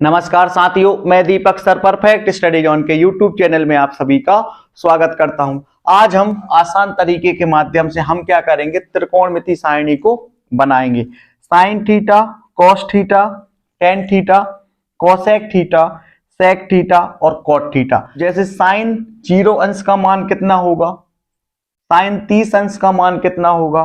नमस्कार साथियों, मैं दीपक सर परफेक्ट स्टडी जोन के यूट्यूब चैनल में आप सभी का स्वागत करता हूं। आज हम आसान तरीके के माध्यम से हम क्या करेंगे, त्रिकोणमिति सारणी को बनाएंगे। Sine theta, cos theta, tan theta, cosec theta, sec theta और कॉट थीटा। जैसे साइन 0 अंश का मान कितना होगा, साइन 30 अंश का मान कितना होगा,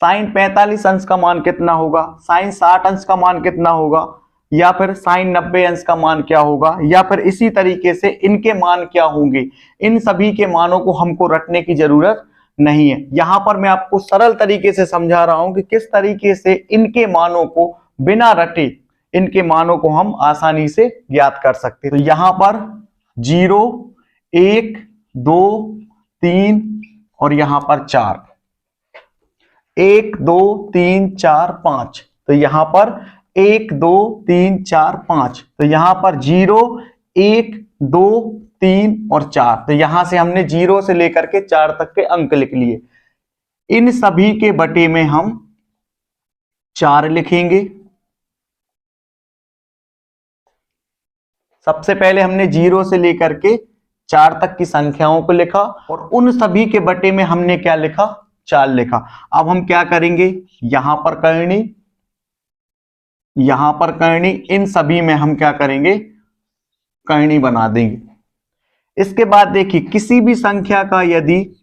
साइन 45 अंश का मान कितना होगा, साइन 60 अंश का मान कितना होगा, या फिर साइन 90 अंश का मान क्या होगा, या फिर इसी तरीके से इनके मान क्या होंगे। इन सभी के मानों को हमको रटने की जरूरत नहीं है। यहां पर मैं आपको सरल तरीके से समझा रहा हूं कि किस तरीके से इनके मानों को बिना रटे इनके मानों को हम आसानी से ज्ञात कर सकते हैं। तो यहां पर 0, 1, 2, 3 और यहां पर 4, 1, 2, 3, 4, 5। तो यहां पर 1, 2, 3, 4, 5। तो यहां पर 0, 1, 2, 3 और 4। तो यहां से हमने 0 से लेकर के 4 तक के अंक लिख लिए। इन सभी के बटे में हम 4 लिखेंगे। सबसे पहले हमने 0 से लेकर के 4 तक की संख्याओं को लिखा और उन सभी के बटे में हमने क्या लिखा, 4 लिखा। अब हम क्या करेंगे, यहां पर करनी, यहां पर करनी, इन सभी में हम क्या करेंगे, करनी बना देंगे। इसके बाद देखिए, किसी भी संख्या का यदि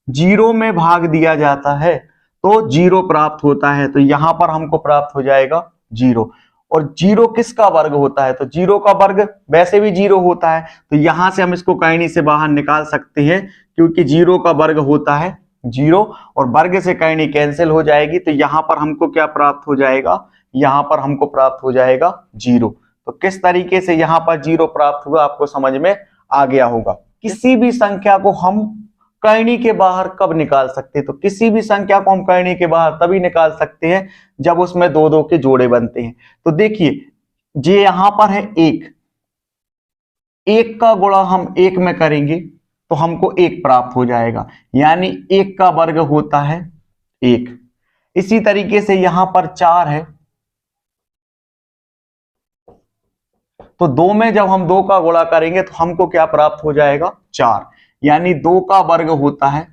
0 में भाग दिया जाता है तो 0 प्राप्त होता है। तो यहां पर हमको प्राप्त हो जाएगा 0। और 0 किसका वर्ग होता है, तो 0 का वर्ग वैसे भी 0 होता है। तो यहां से हम इसको करनी से बाहर निकाल सकते हैं, क्योंकि 0 का वर्ग होता है 0 और वर्ग से करनी कैंसिल हो जाएगी। तो यहां पर हमको क्या प्राप्त हो जाएगा, यहां पर हमको प्राप्त हो जाएगा 0। तो किस तरीके से यहां पर 0 प्राप्त हुआ आपको समझ में आ गया होगा। किसी भी संख्या को हम करनी के बाहर कब निकाल सकते हैं, तो किसी भी संख्या को हम करनी के बाहर तभी निकाल सकते हैं जब उसमें 2-2 के जोड़े बनते हैं। तो देखिए, ये यहां पर है 1 का गुणा हम 1 में करेंगे तो हमको 1 प्राप्त हो जाएगा, यानी 1 का वर्ग होता है 1। इसी तरीके से यहां पर 4 है, तो 2 में जब हम 2 का गुणा करेंगे तो हमको क्या प्राप्त हो जाएगा, 4, यानी 2 का वर्ग होता है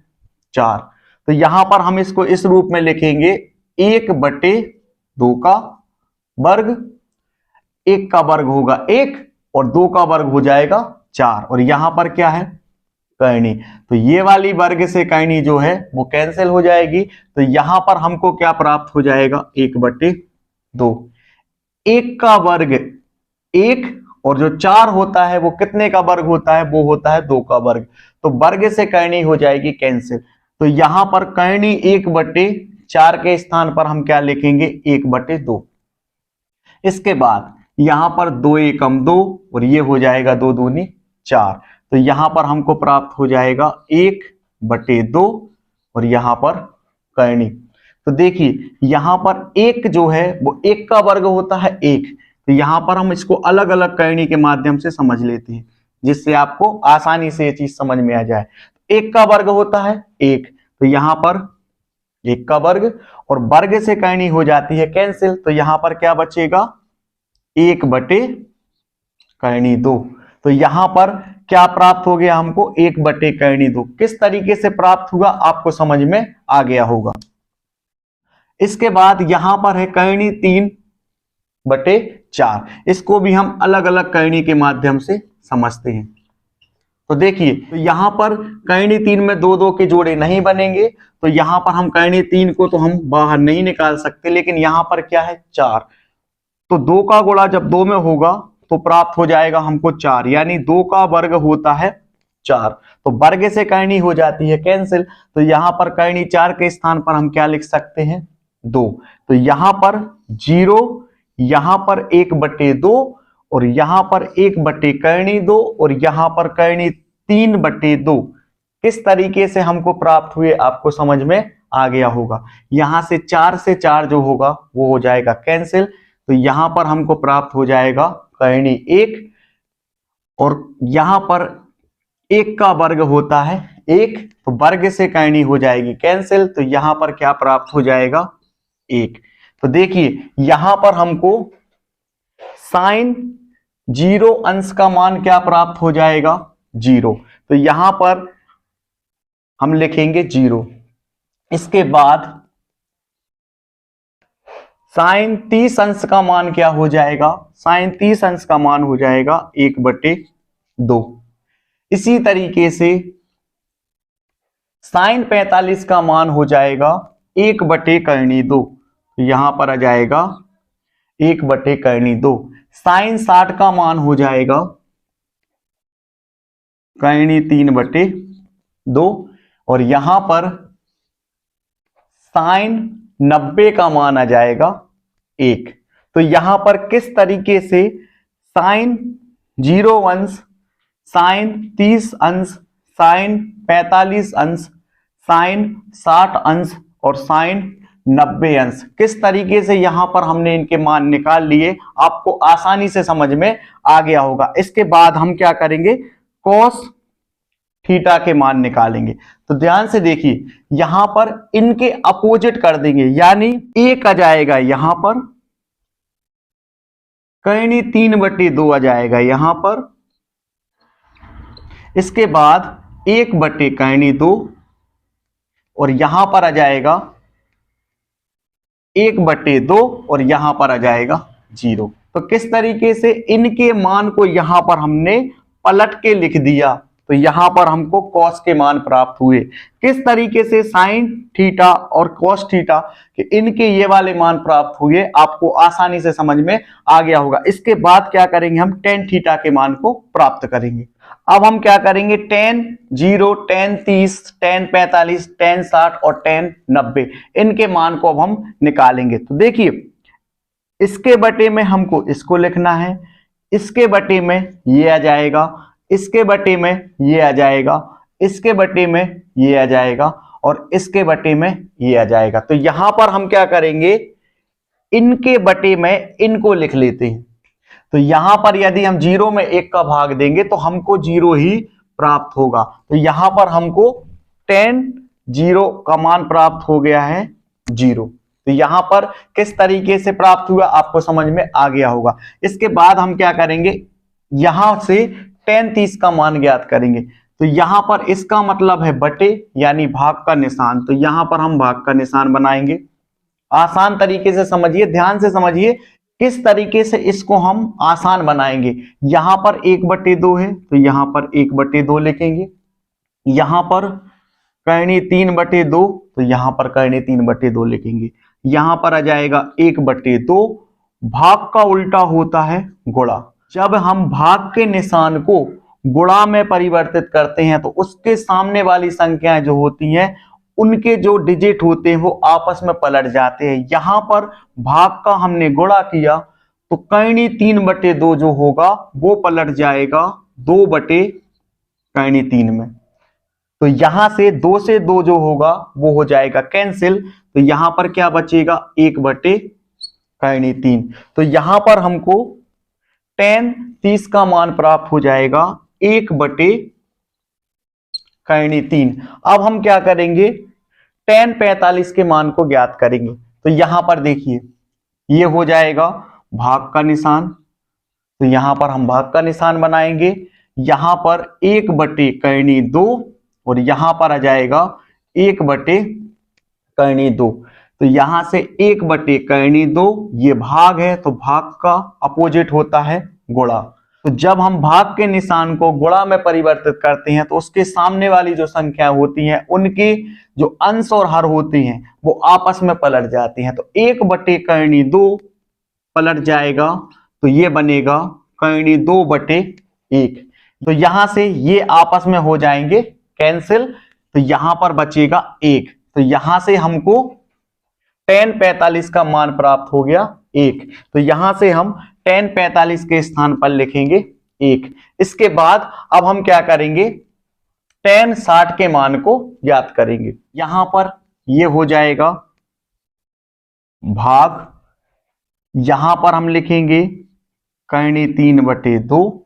4। तो यहां पर हम इसको इस रूप में लिखेंगे, 1/2 का वर्ग, 1 का वर्ग होगा 1 और 2 का वर्ग हो जाएगा 4। और यहां पर क्या है, करनी। तो ये वाली वर्ग से करनी जो है वो कैंसिल हो जाएगी। तो यहां पर हमको क्या प्राप्त हो जाएगा, 1/2। 1 का वर्ग 1 और जो 4 होता है वो कितने का वर्ग होता है, वो होता है 2 का वर्ग। तो वर्ग से करनी हो जाएगी कैंसिल। तो यहां पर करनी 1/4 के स्थान पर हम क्या लिखेंगे, 1/2। इसके बाद यहां पर 2 एकम 2 और ये हो जाएगा 2 दूनी 4। तो यहां पर हमको प्राप्त हो जाएगा 1/2 और यहां पर करनी। तो देखिए, यहां पर 1 जो है वो 1 का वर्ग होता है 1। तो यहां पर हम इसको अलग अलग करनी के माध्यम से समझ लेते हैं, जिससे आपको आसानी से ये चीज समझ में आ जाए। 1 का वर्ग होता है 1, तो यहां पर 1 का वर्ग और वर्ग से करनी हो जाती है कैंसिल। तो यहां पर क्या बचेगा, 1/2। तो यहां पर क्या प्राप्त हो गया हमको, 1/2। किस तरीके से प्राप्त हुआ आपको समझ में आ गया होगा। इसके बाद यहां पर है करनी 3/4। इसको भी हम अलग अलग करनी के माध्यम से समझते हैं। तो देखिए, तो यहां पर करनी 3 में 2-2 के जोड़े नहीं बनेंगे। तो यहां पर हम करनी 3 को तो हम बाहर नहीं निकाल सकते, लेकिन यहां पर क्या है, 4। तो 2 का गुणा जब 2 में होगा तो प्राप्त हो जाएगा हमको 4, यानी 2 का वर्ग होता है 4। तो वर्ग से करनी हो जाती है कैंसिल। तो यहां पर करनी 4 के स्थान पर हम क्या लिख सकते हैं, 2। तो यहां पर 0, यहां पर 1/2 और यहां पर 1/2 और यहां पर करनी 3/2। किस तरीके से हमको प्राप्त हुए आपको समझ में आ गया होगा। यहां से 4 से 4 जो होगा वो हो जाएगा कैंसिल। तो यहां पर हमको प्राप्त हो जाएगा करनी 1 और यहां पर 1 का वर्ग होता है 1, तो वर्ग से करनी हो जाएगी कैंसिल। तो यहां पर क्या प्राप्त हो जाएगा, 1। तो देखिए, यहां पर हमको साइन 0 अंश का मान क्या प्राप्त हो जाएगा, 0। तो यहां पर हम लिखेंगे 0। इसके बाद साइन 30 अंश का मान क्या हो जाएगा, साइन 30 अंश का मान हो जाएगा 1/2। इसी तरीके से साइन 45 का मान हो जाएगा 1/2। यहां पर आ जाएगा 1/2। साइन 60 का मान हो जाएगा 3/2। और यहां पर साइन 90 का मान आ जाएगा 1। तो यहां पर किस तरीके से साइन 0 अंश, साइन 30 अंश, साइन 45 अंश, साइन 60 अंश और साइन 90 अंश, किस तरीके से यहां पर हमने इनके मान निकाल लिए, आपको आसानी से समझ में आ गया होगा। इसके बाद हम क्या करेंगे, कॉस थीटा के मान निकालेंगे। तो ध्यान से देखिए, यहां पर इनके अपोजिट कर देंगे, यानी एक आ जाएगा यहां पर, कहीं 3/2 आ जाएगा यहां पर। इसके बाद 1/2 और यहां पर आ जाएगा 1/2 और यहां पर आ जाएगा 0। तो किस तरीके से इनके मान को यहां पर हमने पलट के लिख दिया, तो यहां पर हमको कॉस के मान प्राप्त हुए। किस तरीके से साइन थीटा और कॉस थीटा के इनके ये वाले मान प्राप्त हुए, आपको आसानी से समझ में आ गया होगा। इसके बाद क्या करेंगे, हम टेन थीटा के मान को प्राप्त करेंगे। अब हम क्या करेंगे, टेन 0, टेन 30, टेन 45, टेन 60 और टेन 90, इनके मान को अब हम निकालेंगे। तो देखिए, इसके बटे में हमको इसको लिखना है, इसके बटे में ये आ जाएगा, इसके बटे में ये आ जाएगा, इसके बटे में ये आ जाएगा और इसके बटे में ये आ जाएगा। तो यहां पर हम क्या करेंगे, इनके बटे में इनको लिख लेते हैं। तो यहां पर यदि हम 0 में 1 का भाग देंगे तो हमको 0 ही प्राप्त होगा। तो यहां पर हमको टेन 0 का मान प्राप्त हो गया है 0। तो यहां पर किस तरीके से प्राप्त हुआ, आपको समझ में आ गया होगा। इसके बाद हम क्या करेंगे, यहां से टेन 30 का मान ज्ञात करेंगे। तो यहां पर इसका मतलब है बटे, यानी भाग का निशान। तो यहां पर हम भाग का निशान बनाएंगे। आसान तरीके से समझिए, ध्यान से समझिए किस तरीके से इसको हम आसान बनाएंगे। यहां पर 1/2 है तो यहां पर 1/2 लिखेंगे। यहां पर करनी 3/2 तो यहां पर करनी 3/2 लिखेंगे। यहां पर आ जाएगा 1/2। भाग का उल्टा होता है गुणा। जब हम भाग के निशान को गुणा में परिवर्तित करते हैं तो उसके सामने वाली संख्याएं जो होती हैं, उनके जो डिजिट होते हैं वो आपस में पलट जाते हैं। यहां पर भाग का हमने गुणा किया तो करनी 3/2 जो होगा वो पलट जाएगा 2/3 में। तो यहां से 2 से 2 जो होगा वो हो जाएगा कैंसिल। तो यहां पर क्या बचेगा, 1/3। तो यहां पर हमको टेन 30 का मान प्राप्त हो जाएगा 1/3। अब हम क्या करेंगे, टेन 45 के मान को ज्ञात करेंगे। तो यहां पर देखिए, ये हो जाएगा भाग का निशान। तो यहां पर हम भाग का निशान बनाएंगे। यहां पर 1/2 और यहां पर आ जाएगा 1/2। तो यहां से 1/2 ये भाग है, तो भाग का अपोजिट होता है गुणा। तो जब हम भाग के निशान को गुणा में परिवर्तित करते हैं तो उसके सामने वाली जो संख्या होती हैं, उनके जो अंश और हर होती हैं वो आपस में पलट जाती हैं। तो 1/2 पलट जाएगा तो ये बनेगा 2/1। तो यहां से ये आपस में हो जाएंगे कैंसिल। तो यहां पर बचेगा 1। तो यहां से हमको टेन 45 का मान प्राप्त हो गया 1। तो यहां से हम टेन 45 के स्थान पर लिखेंगे 1। इसके बाद अब हम क्या करेंगे, टेन 60 के मान को ज्ञात करेंगे। यहां पर ये हो जाएगा भाग, यहां पर हम लिखेंगे करनी 3/2,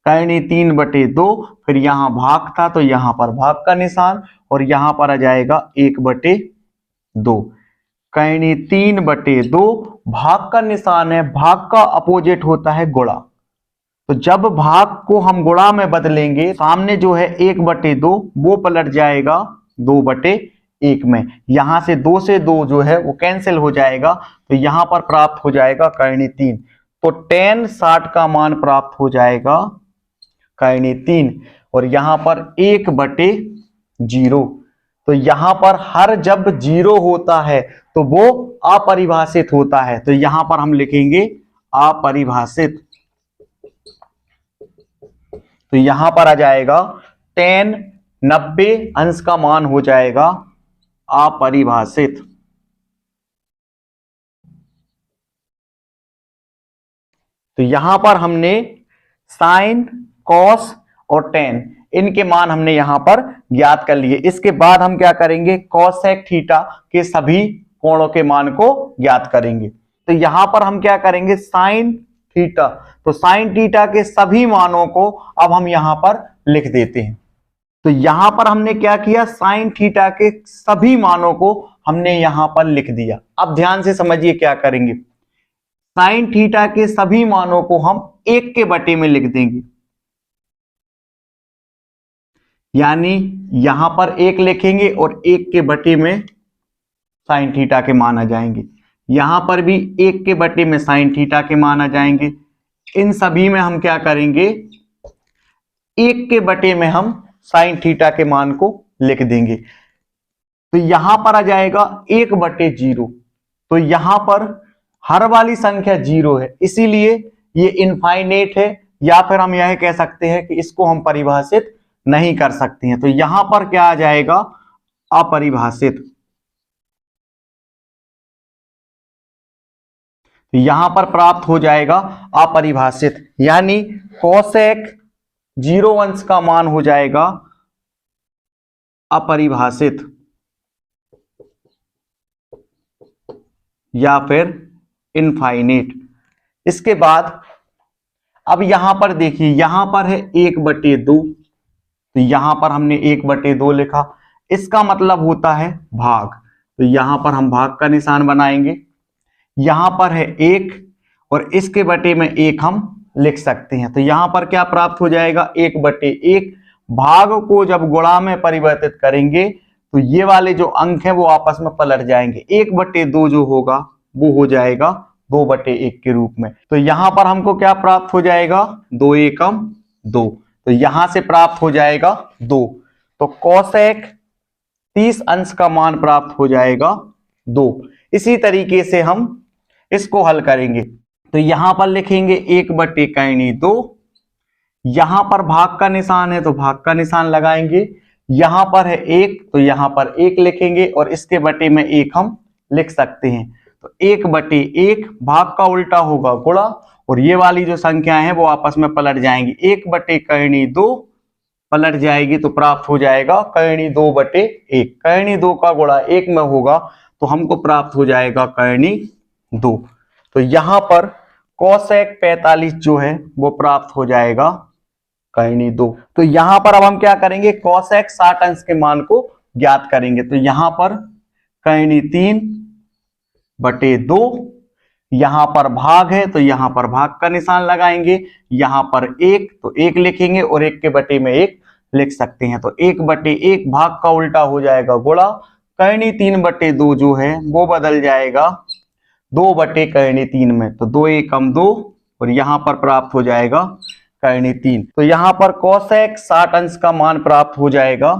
करनी 3/2, फिर यहां भाग था तो यहां पर भाग का निशान और यहां पर आ जाएगा 1/2। कर्ण 3/2। भाग का निशान है, भाग का अपोजिट होता है गुणा। तो जब भाग को हम गुणा में बदलेंगे, सामने जो है 1/2 वो पलट जाएगा 2/1 में। यहां से 2 से 2 जो है वो कैंसिल हो जाएगा, तो यहां पर प्राप्त हो जाएगा कर्ण 3। तो tan 60 का मान प्राप्त हो जाएगा कर्ण 3। और यहां पर 1/0। तो यहां पर हर जब 0 होता है तो वो अपरिभाषित होता है, तो यहां पर हम लिखेंगे अपरिभाषित। तो यहां पर आ जाएगा tan 90 अंश का मान हो जाएगा अपरिभाषित। तो यहां पर हमने साइन, कॉस और टेन इनके मान हमने यहां पर ज्ञात कर लिए। इसके बाद हम क्या करेंगे, कॉसेक थीटा के सभी कोणों के मान को ज्ञात करेंगे। तो यहां पर हम क्या करेंगे, साइन थीटा, तो साइन थीटा के सभी मानों को अब हम यहां पर लिख देते हैं। तो यहां पर हमने क्या किया, साइन थीटा के सभी मानों को हमने यहां पर लिख दिया। अब ध्यान से समझिए क्या करेंगे, साइन थीटा के सभी मानों को हम 1 के बटे में लिख देंगे। यानी यहां पर 1 लिखेंगे और 1 के बटे में साइन थीटा के मान आ जाएंगे। यहां पर भी 1 के बटे में साइन थीटा के मान आ जाएंगे। इन सभी में हम क्या करेंगे, 1 के बटे में हम साइन थीटा के मान को लिख देंगे। तो यहां पर आ जाएगा 1/0। तो यहां पर हर वाली संख्या 0 है, इसीलिए ये इनफाइनेट है, या फिर हम यह कह सकते हैं कि इसको हम परिभाषित नहीं कर सकते हैं। तो यहां पर क्या आ जाएगा, अपरिभाषित। तो यहां पर प्राप्त हो जाएगा अपरिभाषित, यानी कोसेक 0 अंश का मान हो जाएगा अपरिभाषित या फिर इनफाइनेट। इसके बाद अब यहां पर देखिए, यहां पर है 1/2, तो यहां पर हमने 1/2 लिखा, इसका मतलब होता है भाग। तो यहां पर हम भाग का निशान बनाएंगे। यहां पर है 1 और इसके बटे में 1 हम लिख सकते हैं। तो यहां पर क्या प्राप्त हो जाएगा, 1/1। भाग को जब गुणा में परिवर्तित करेंगे तो ये वाले जो अंक हैं वो आपस में पलट जाएंगे। 1/2 जो होगा वो हो जाएगा 2/1 के रूप में। तो यहां पर हमको क्या प्राप्त हो जाएगा, 2 एकम 2। तो यहां से प्राप्त हो जाएगा 2। तो कोसेक 30 अंश का मान प्राप्त हो जाएगा 2। इसी तरीके से हम इसको हल करेंगे। तो यहां पर लिखेंगे 1/2। यहां पर भाग का निशान है तो भाग का निशान लगाएंगे। यहां पर है 1 तो यहां पर 1 लिखेंगे और इसके बटे में 1 हम लिख सकते हैं। तो 1/1, भाग का उल्टा होगा गुणा, और ये वाली जो संख्या है वो आपस में पलट जाएंगी। 1/2 पलट जाएगी तो प्राप्त हो जाएगा कर्णी 2/1। कर्णी 2 का गुणा 1 में होगा तो हमको प्राप्त हो जाएगा कर्णी 2। तो यहां पर कोसेक 45 जो है वो प्राप्त हो जाएगा कर्णी 2। तो यहां पर अब हम क्या करेंगे, कोसेक 60 अंश के मान को ज्ञात करेंगे। तो यहां पर कर्णी 3/2, यहां पर भाग है तो यहां पर भाग का निशान लगाएंगे। यहां पर 1 तो 1 लिखेंगे और 1 के बटे में 1 लिख सकते हैं। तो 1/1, भाग का उल्टा हो जाएगा गुणा। कर्णी 3/2 जो है वो बदल जाएगा 2/कर्णी 3 में। तो 2 एकम 2 और यहां पर प्राप्त हो जाएगा कर्णी 3। तो यहां पर कोसेक 60 अंश का मान प्राप्त हो जाएगा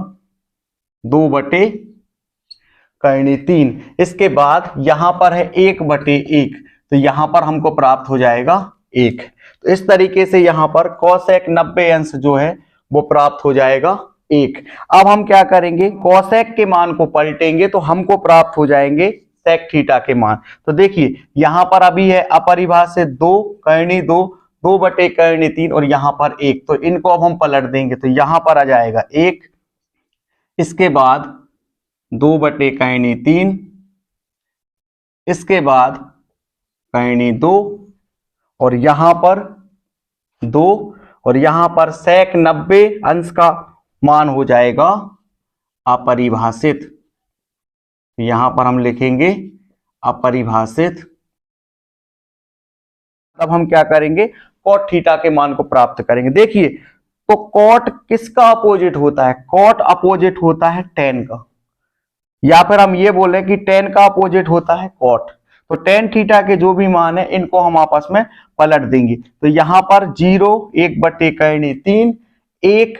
2/कर्णी 3। इसके बाद यहां पर है 1/1, तो यहां पर हमको प्राप्त हो जाएगा 1। तो इस तरीके से यहां पर कोसेक 90 अंश जो है वो प्राप्त हो जाएगा 1। अब हम क्या करेंगे, कोसेक के मान को पलटेंगे तो हमको प्राप्त हो जाएंगे सेक थीटा के मान। तो देखिए यहां पर अभी है अपरिभाषित 2, कर्णी 2, 2/कर्णी 3 और यहां पर 1, तो इनको अब हम पलट देंगे। तो यहां पर आ जाएगा 1, इसके बाद 2/कर्णी 3, इसके बाद कर्णी 2 और यहां पर 2, और यहां पर सेक 90 अंश का मान हो जाएगा अपरिभाषित। यहां पर हम लिखेंगे अपरिभाषित। अब हम क्या करेंगे, कॉट थीटा के मान को प्राप्त करेंगे। देखिए तो कॉट किसका अपोजिट होता है, कॉट अपोजिट होता है टेन का, या फिर हम ये बोले कि टेन का अपोजिट होता है कॉट। तो टेन थीटा के जो भी मान है इनको हम आपस में पलट देंगे। तो यहां पर 0, 1/3, 1,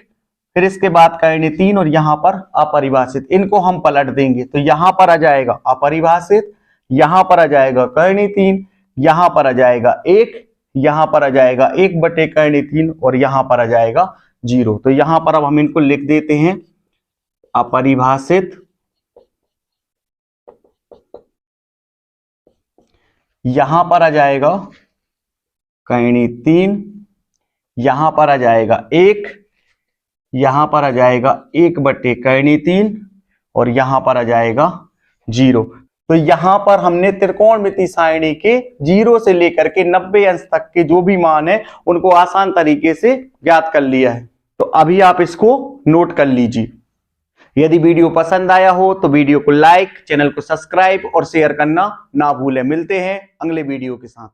फिर इसके बाद करनी 3 और यहां पर अपरिभाषित, इनको हम पलट देंगे। तो यहां पर आ जाएगा अपरिभाषित, यहां पर आ जाएगा करनी 3, यहां पर आ जाएगा 1, यहां पर आ जाएगा 1/3 और यहां पर आ जाएगा 0। तो यहां पर अब हम इनको लिख देते हैं अपरिभाषित, यहां पर आ जाएगा करनी 3, यहां पर आ जाएगा 1, यहां पर आ जाएगा 1/3 और यहां पर आ जाएगा 0। तो यहां पर हमने त्रिकोणमिति सारणी के 0 से लेकर के 90 अंश तक के जो भी मान है उनको आसान तरीके से ज्ञात कर लिया है। तो अभी आप इसको नोट कर लीजिए। यदि वीडियो पसंद आया हो तो वीडियो को लाइक, चैनल को सब्सक्राइब और शेयर करना ना भूलें। मिलते हैं अगले वीडियो के साथ।